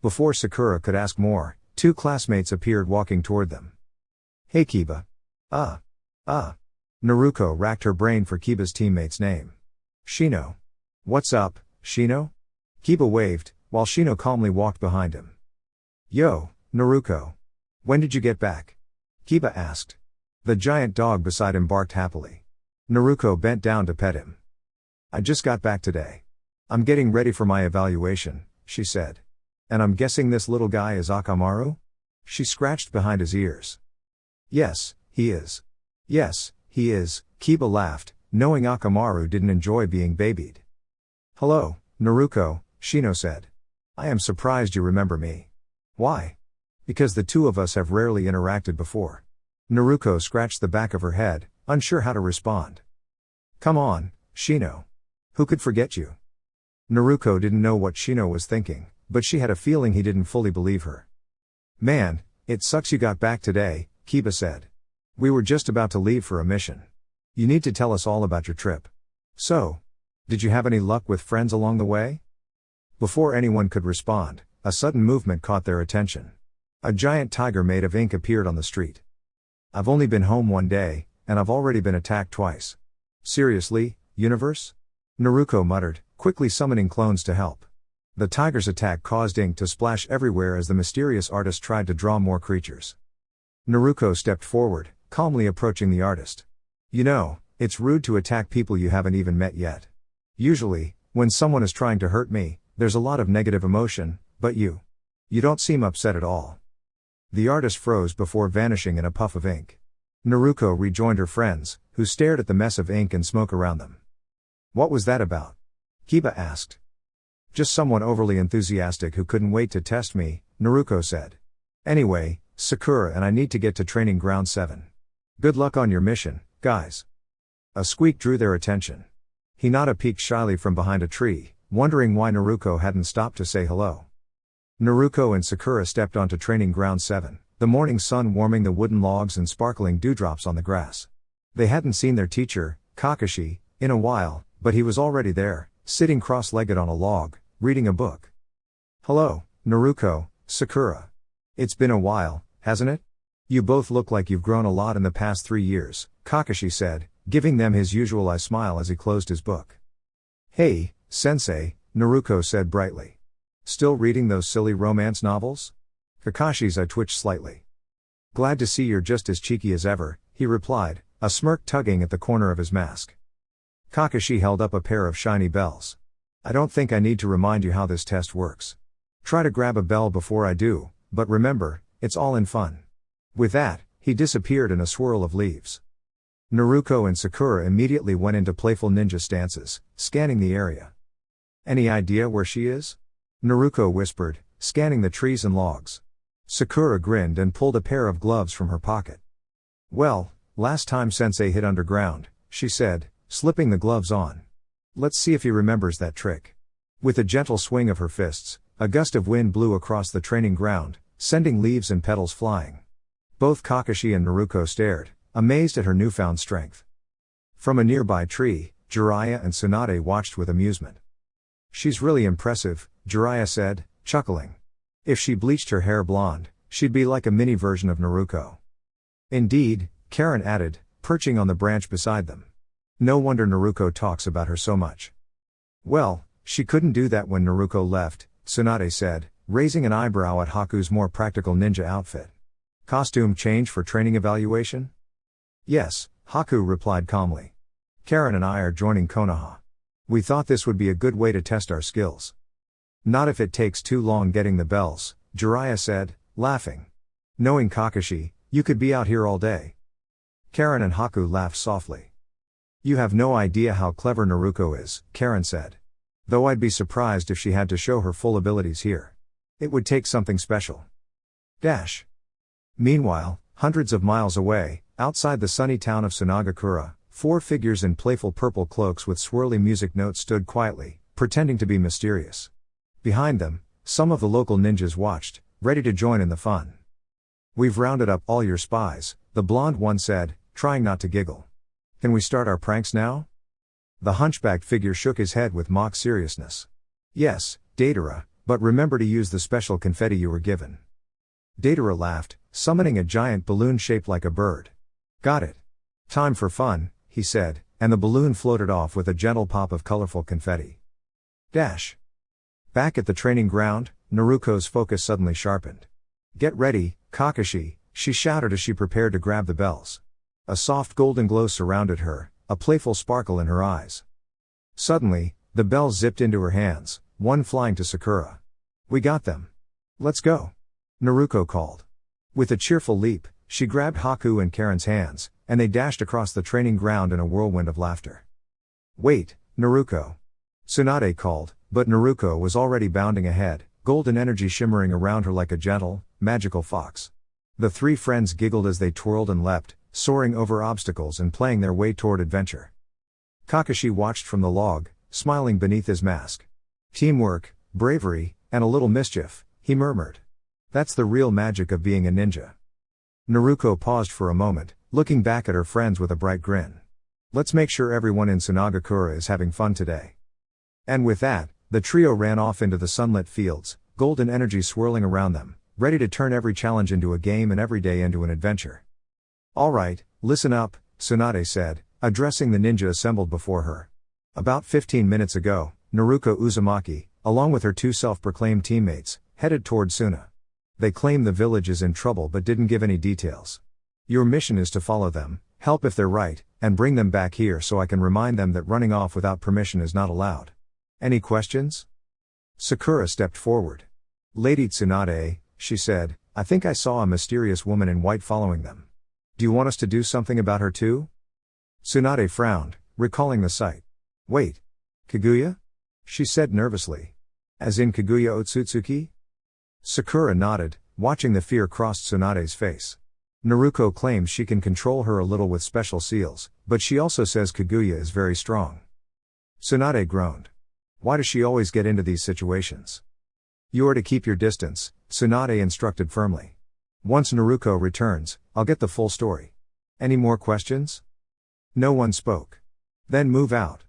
Before Sakura could ask more, two classmates appeared walking toward them. Hey Kiba. Naruko racked her brain for Kiba's teammate's name. Shino. What's up, Shino? Kiba waved, while Shino calmly walked behind him. Yo, Naruko. When did you get back? Kiba asked. The giant dog beside him barked happily. Naruko bent down to pet him. I just got back today. I'm getting ready for my evaluation, she said. And I'm guessing this little guy is Akamaru? She scratched behind his ears. Yes, he is. Yes, he is, Kiba laughed, knowing Akamaru didn't enjoy being babied. Hello, Naruko, Shino said. I am surprised you remember me. Why? Because the two of us have rarely interacted before. Naruko scratched the back of her head, unsure how to respond. Come on, Shino. Who could forget you? Naruko didn't know what Shino was thinking, but she had a feeling he didn't fully believe her. Man, it sucks you got back today, Kiba said. We were just about to leave for a mission. You need to tell us all about your trip. So, did you have any luck with friends along the way? Before anyone could respond, a sudden movement caught their attention. A giant tiger made of ink appeared on the street. I've only been home one day, and I've already been attacked twice. Seriously, universe? Naruko muttered, quickly summoning clones to help. The tiger's attack caused ink to splash everywhere as the mysterious artist tried to draw more creatures. Naruko stepped forward, calmly approaching the artist. You know, it's rude to attack people you haven't even met yet. Usually, when someone is trying to hurt me, there's a lot of negative emotion, but you don't seem upset at all. The artist froze before vanishing in a puff of ink. Naruko rejoined her friends, who stared at the mess of ink and smoke around them. What was that about? Kiba asked. Just someone overly enthusiastic who couldn't wait to test me, Naruko said. Anyway, Sakura and I need to get to Training Ground 7. Good luck on your mission, guys. A squeak drew their attention. Hinata peeked shyly from behind a tree, wondering why Naruko hadn't stopped to say hello. Naruko and Sakura stepped onto Training Ground 7, the morning sun warming the wooden logs and sparkling dewdrops on the grass. They hadn't seen their teacher, Kakashi, in a while, but he was already there, sitting cross-legged on a log, reading a book. Hello, Naruko, Sakura. It's been a while, hasn't it? You both look like you've grown a lot in the past 3 years, Kakashi said, giving them his usual smile as he closed his book. Hey, Sensei, Naruko said brightly. Still reading those silly romance novels? Kakashi's eye twitched slightly. Glad to see you're just as cheeky as ever, he replied, a smirk tugging at the corner of his mask. Kakashi held up a pair of shiny bells. I don't think I need to remind you how this test works. Try to grab a bell before I do, but remember, it's all in fun. With that, he disappeared in a swirl of leaves. Naruko and Sakura immediately went into playful ninja stances, scanning the area. Any idea where she is? Naruko whispered, scanning the trees and logs. Sakura grinned and pulled a pair of gloves from her pocket. Well, last time Sensei hid underground, she said, slipping the gloves on. Let's see if he remembers that trick. With a gentle swing of her fists, a gust of wind blew across the training ground, sending leaves and petals flying. Both Kakashi and Naruko stared, amazed at her newfound strength. From a nearby tree, Jiraiya and Tsunade watched with amusement. She's really impressive, Jiraiya said, chuckling. If she bleached her hair blonde, she'd be like a mini version of Naruko. Indeed, Karen added, perching on the branch beside them. No wonder Naruko talks about her so much. Well, she couldn't do that when Naruko left, Tsunade said, raising an eyebrow at Haku's more practical ninja outfit. Costume change for training evaluation? Yes, Haku replied calmly. Karen and I are joining Konoha. We thought this would be a good way to test our skills. Not if it takes too long getting the bells, Jiraiya said, laughing. Knowing Kakashi, you could be out here all day. Karen and Haku laughed softly. You have no idea how clever Naruko is, Karen said. Though I'd be surprised if she had to show her full abilities here. It would take something special. Dash. Meanwhile, hundreds of miles away, outside the sunny town of Sunagakura, 4 figures in playful purple cloaks with swirly music notes stood quietly, pretending to be mysterious. Behind them, some of the local ninjas watched, ready to join in the fun. "We've rounded up all your spies," the blonde one said, trying not to giggle. "Can we start our pranks now?" The hunchbacked figure shook his head with mock seriousness. "Yes, Datara, but remember to use the special confetti you were given." Datara laughed, summoning a giant balloon shaped like a bird. "Got it. Time for fun," he said, and the balloon floated off with a gentle pop of colorful confetti. Dash. Back at the training ground, Naruko's focus suddenly sharpened. "Get ready, Kakashi," she shouted as she prepared to grab the bells. A soft golden glow surrounded her, a playful sparkle in her eyes. Suddenly, the bells zipped into her hands, one flying to Sakura. "We got them. Let's go," Naruko called. With a cheerful leap, she grabbed Haku and Karen's hands, and they dashed across the training ground in a whirlwind of laughter. "Wait, Naruko," Tsunade called, but Naruko was already bounding ahead, golden energy shimmering around her like a gentle, magical fox. The 3 friends giggled as they twirled and leapt, soaring over obstacles and playing their way toward adventure. Kakashi watched from the log, smiling beneath his mask. "Teamwork, bravery, and a little mischief," he murmured. "That's the real magic of being a ninja." Naruko paused for a moment, looking back at her friends with a bright grin. "Let's make sure everyone in Sunagakura is having fun today." And with that, the trio ran off into the sunlit fields, golden energy swirling around them, ready to turn every challenge into a game and every day into an adventure. "All right, listen up," Tsunade said, addressing the ninja assembled before her. About 15 minutes ago, Naruko Uzumaki, along with her 2 self-proclaimed teammates, headed toward Suna. They claim the village is in trouble but didn't give any details. Your mission is to follow them, help if they're right, and bring them back here so I can remind them that running off without permission is not allowed. Any questions? Sakura stepped forward. "Lady Tsunade," she said, "I think I saw a mysterious woman in white following them. Do you want us to do something about her too?" Tsunade frowned, recalling the sight. "Wait. Kaguya?" she said nervously. "As in Kaguya Otsutsuki?" Sakura nodded, watching the fear cross Tsunade's face. "Naruko claims she can control her a little with special seals, but she also says Kaguya is very strong." Tsunade groaned. "Why does she always get into these situations?" "You are to keep your distance," Tsunade instructed firmly. "Once Naruko returns, I'll get the full story. Any more questions?" No one spoke. "Then move out.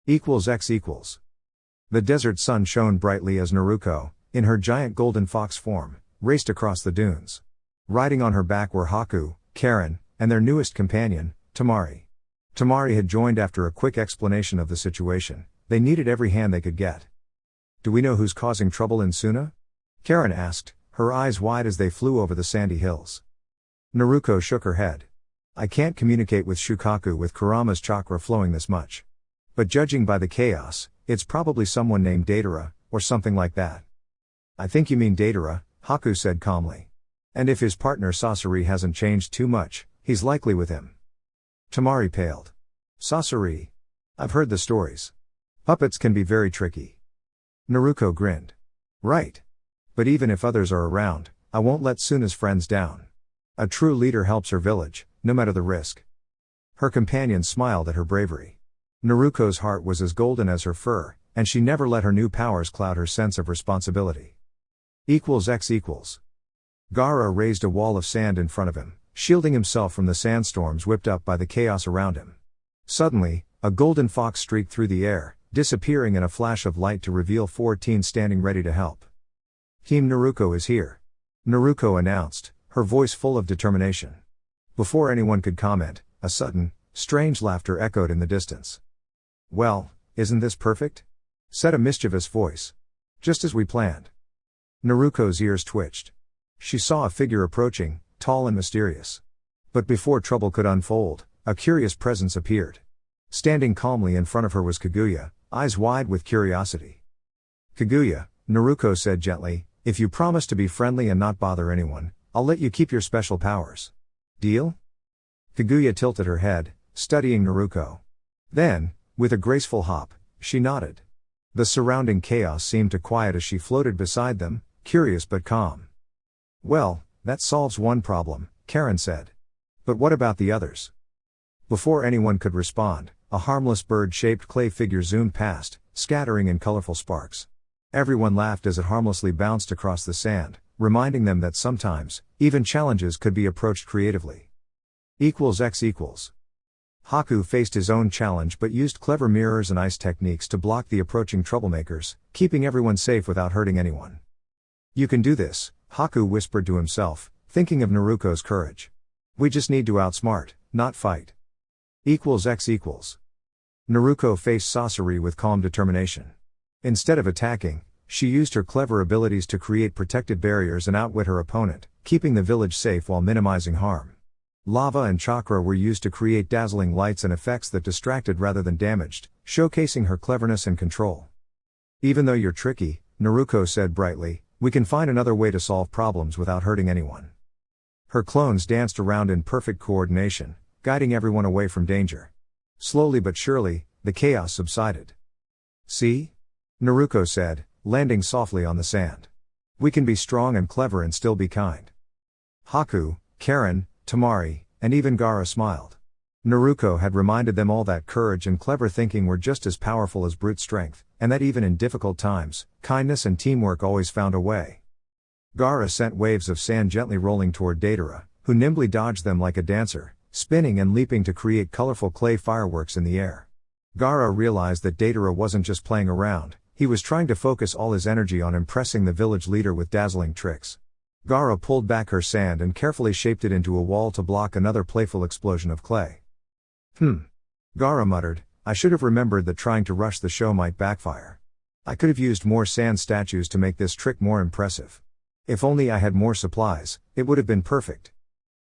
== The desert sun shone brightly as Naruko, in her giant golden fox form, raced across the dunes. Riding on her back were Haku, Karen, and their newest companion, Tamari. Tamari had joined after a quick explanation of the situation. They needed every hand they could get. "Do we know who's causing trouble in Suna?" Karen asked, her eyes wide as they flew over the sandy hills. Naruko shook her head. "I can't communicate with Shukaku with Kurama's chakra flowing this much. But judging by the chaos, it's probably someone named Datara, or something like that." "I think you mean Datara," Haku said calmly. "And if his partner Sasori hasn't changed too much, he's likely with him." Tamari paled. "Sasori? I've heard the stories. Puppets can be very tricky." Naruko grinned. "Right. But even if others are around, I won't let Suna's friends down. A true leader helps her village, no matter the risk." Her companion smiled at her bravery. Naruko's heart was as golden as her fur, and she never let her new powers cloud her sense of responsibility. == Gaara raised a wall of sand in front of him, shielding himself from the sandstorms whipped up by the chaos around him. Suddenly, a golden fox streaked through the air, disappearing in a flash of light to reveal 4 teens standing ready to help. "Team Naruko is here," Naruko announced, her voice full of determination. Before anyone could comment, a sudden, strange laughter echoed in the distance. "Well, isn't this perfect?" said a mischievous voice. "Just as we planned." Naruko's ears twitched. She saw a figure approaching, tall and mysterious. But before trouble could unfold, a curious presence appeared. Standing calmly in front of her was Kaguya, eyes wide with curiosity. "Kaguya," Naruko said gently, "if you promise to be friendly and not bother anyone, I'll let you keep your special powers. Deal?" Kaguya tilted her head, studying Naruko. Then, with a graceful hop, she nodded. The surrounding chaos seemed to quiet as she floated beside them, curious but calm. "Well, that solves one problem," Karen said. "But what about the others?" Before anyone could respond, a harmless bird-shaped clay figure zoomed past, scattering in colorful sparks. Everyone laughed as it harmlessly bounced across the sand, reminding them that sometimes, even challenges could be approached creatively. X equals. Haku faced his own challenge but used clever mirrors and ice techniques to block the approaching troublemakers, keeping everyone safe without hurting anyone. You can do this, Haku whispered to himself, thinking of Naruko's courage. We just need to outsmart, not fight. X equals. Naruko faced Sasori with calm determination. Instead of attacking, she used her clever abilities to create protective barriers and outwit her opponent, keeping the village safe while minimizing harm. Lava and chakra were used to create dazzling lights and effects that distracted rather than damaged, showcasing her cleverness and control. Even though you're tricky, Naruko said brightly, we can find another way to solve problems without hurting anyone. Her clones danced around in perfect coordination, guiding everyone away from danger. Slowly but surely, the chaos subsided. See? Naruko said, landing softly on the sand. We can be strong and clever and still be kind. Haku, Karen, Tamari, and even Gaara smiled. Naruko had reminded them all that courage and clever thinking were just as powerful as brute strength, and that even in difficult times, kindness and teamwork always found a way. Gaara sent waves of sand gently rolling toward Deidara, who nimbly dodged them like a dancer, spinning and leaping to create colorful clay fireworks in the air. Gaara realized that Deidara wasn't just playing around, he was trying to focus all his energy on impressing the village leader with dazzling tricks. Gaara pulled back her sand and carefully shaped it into a wall to block another playful explosion of clay. Gaara muttered, I should have remembered that trying to rush the show might backfire. I could have used more sand statues to make this trick more impressive. If only I had more supplies, it would have been perfect.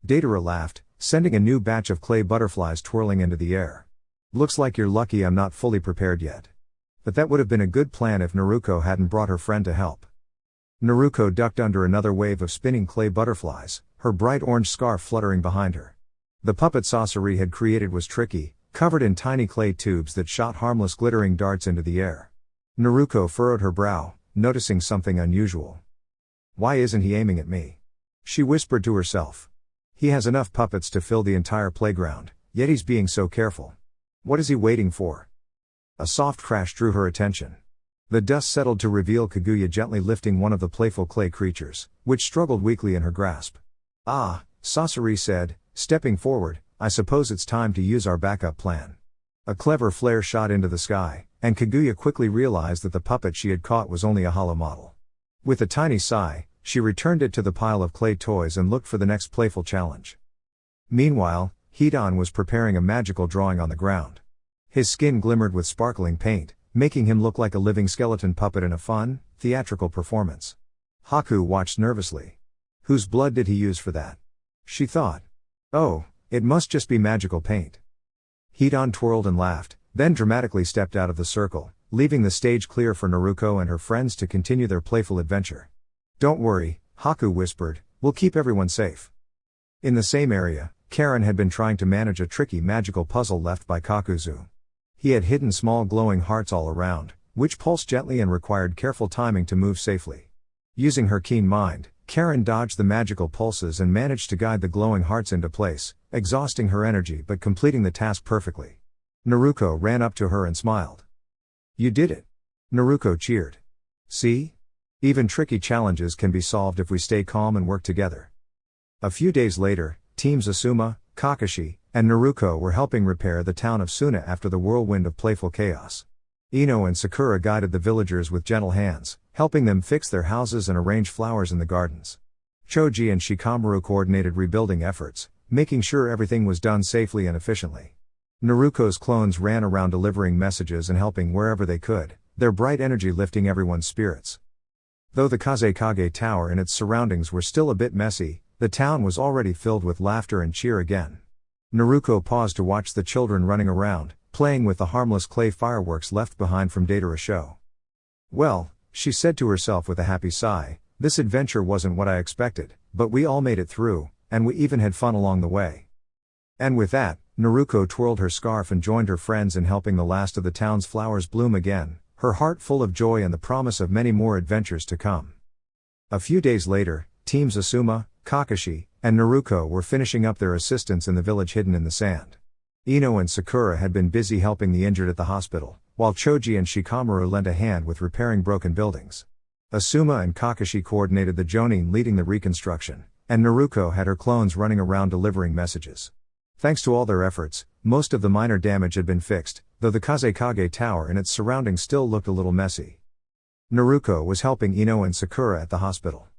Deidara laughed, sending a new batch of clay butterflies twirling into the air. Looks like you're lucky I'm not fully prepared yet. But that would have been a good plan if Naruko hadn't brought her friend to help. Naruko ducked under another wave of spinning clay butterflies, her bright orange scarf fluttering behind her. The puppet Sasori had created was tricky, covered in tiny clay tubes that shot harmless glittering darts into the air. Naruko furrowed her brow, noticing something unusual. Why isn't he aiming at me? She whispered to herself. He has enough puppets to fill the entire playground, yet he's being so careful. What is he waiting for? A soft crash drew her attention. The dust settled to reveal Kaguya gently lifting one of the playful clay creatures, which struggled weakly in her grasp. Ah, Sasori said, stepping forward, I suppose it's time to use our backup plan. A clever flare shot into the sky, and Kaguya quickly realized that the puppet she had caught was only a hollow model. With a tiny sigh, she returned it to the pile of clay toys and looked for the next playful challenge. Meanwhile, Hidan was preparing a magical drawing on the ground. His skin glimmered with sparkling paint, making him look like a living skeleton puppet in a fun, theatrical performance. Haku watched nervously. Whose blood did he use for that? She thought. Oh, it must just be magical paint. Hidan twirled and laughed, then dramatically stepped out of the circle, leaving the stage clear for Naruko and her friends to continue their playful adventure. Don't worry, Haku whispered, we'll keep everyone safe. In the same area, Karen had been trying to manage a tricky magical puzzle left by Kakuzu. He had hidden small glowing hearts all around, which pulsed gently and required careful timing to move safely. Using her keen mind, Karen dodged the magical pulses and managed to guide the glowing hearts into place, exhausting her energy but completing the task perfectly. Naruko ran up to her and smiled. You did it. Naruko cheered. See? Even tricky challenges can be solved if we stay calm and work together. A few days later, teams Asuma, Kakashi, and Naruko were helping repair the town of Suna after the whirlwind of playful chaos. Ino and Sakura guided the villagers with gentle hands, helping them fix their houses and arrange flowers in the gardens. Choji and Shikamaru coordinated rebuilding efforts, making sure everything was done safely and efficiently. Naruko's clones ran around delivering messages and helping wherever they could, their bright energy lifting everyone's spirits. Though the Kazekage Tower and its surroundings were still a bit messy, the town was already filled with laughter and cheer again. Naruko paused to watch the children running around, playing with the harmless clay fireworks left behind from Deidara's show. Well, she said to herself with a happy sigh, this adventure wasn't what I expected, but we all made it through, and we even had fun along the way. And with that, Naruko twirled her scarf and joined her friends in helping the last of the town's flowers bloom again, her heart full of joy and the promise of many more adventures to come. A few days later, teams Asuma, Kakashi, and Naruko were finishing up their assistance in the village hidden in the sand. Ino and Sakura had been busy helping the injured at the hospital, while Choji and Shikamaru lent a hand with repairing broken buildings. Asuma and Kakashi coordinated the Jonin leading the reconstruction, and Naruko had her clones running around delivering messages. Thanks to all their efforts, most of the minor damage had been fixed, though the Kazekage Tower and its surroundings still looked a little messy. Naruko was helping Ino and Sakura at the hospital.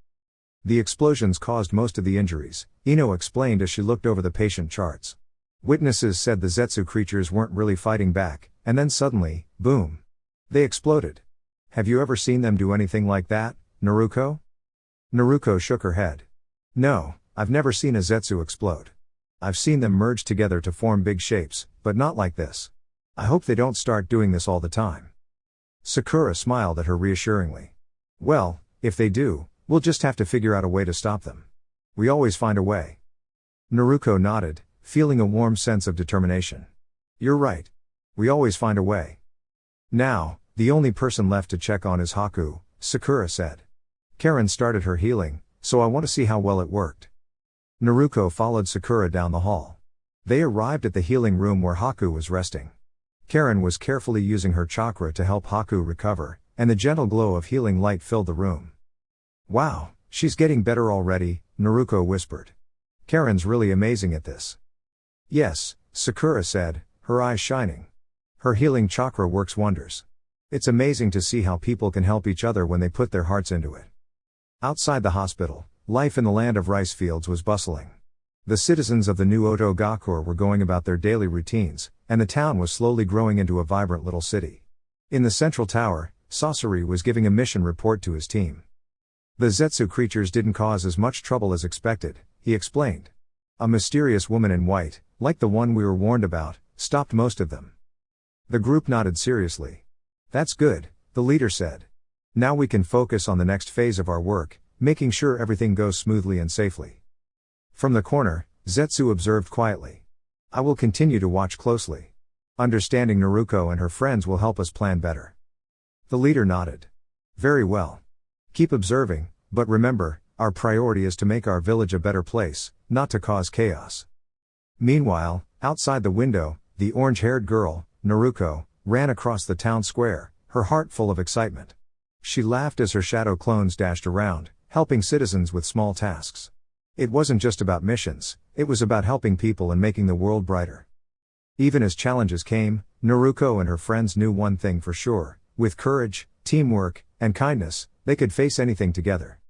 The explosions caused most of the injuries, Ino explained as she looked over the patient charts. Witnesses said the Zetsu creatures weren't really fighting back, and then suddenly, boom! They exploded. Have you ever seen them do anything like that, Naruko? Naruko shook her head. No, I've never seen a Zetsu explode. I've seen them merge together to form big shapes, but not like this. I hope they don't start doing this all the time. Sakura smiled at her reassuringly. Well, if they do, we'll just have to figure out a way to stop them. We always find a way. Naruko nodded, feeling a warm sense of determination. You're right. We always find a way. Now, the only person left to check on is Haku, Sakura said. Karen started her healing, so I want to see how well it worked. Naruko followed Sakura down the hall. They arrived at the healing room where Haku was resting. Karen was carefully using her chakra to help Haku recover, and the gentle glow of healing light filled the room. Wow, she's getting better already, Naruko whispered. Karen's really amazing at this. Yes, Sakura said, her eyes shining. Her healing chakra works wonders. It's amazing to see how people can help each other when they put their hearts into it. Outside the hospital, life in the land of rice fields was bustling. The citizens of the new Otogakur were going about their daily routines, and the town was slowly growing into a vibrant little city. In the central tower, Sasori was giving a mission report to his team. The Zetsu creatures didn't cause as much trouble as expected, he explained. A mysterious woman in white, like the one we were warned about, stopped most of them. The group nodded seriously. That's good, the leader said. Now we can focus on the next phase of our work, making sure everything goes smoothly and safely. From the corner, Zetsu observed quietly. I will continue to watch closely. Understanding Naruko and her friends will help us plan better. The leader nodded. Very well. Keep observing, but remember, our priority is to make our village a better place, not to cause chaos. Meanwhile, outside the window, the orange-haired girl, Naruko, ran across the town square, her heart full of excitement. She laughed as her shadow clones dashed around, helping citizens with small tasks. It wasn't just about missions, it was about helping people and making the world brighter. Even as challenges came, Naruko and her friends knew one thing for sure: with courage, teamwork, and kindness, they could face anything together.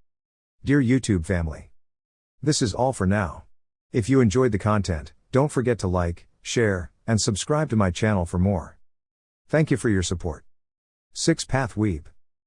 Dear YouTube family, this is all for now. If you enjoyed the content, don't forget to like, share, and subscribe to my channel for more. Thank you for your support. 6 Path Weeb.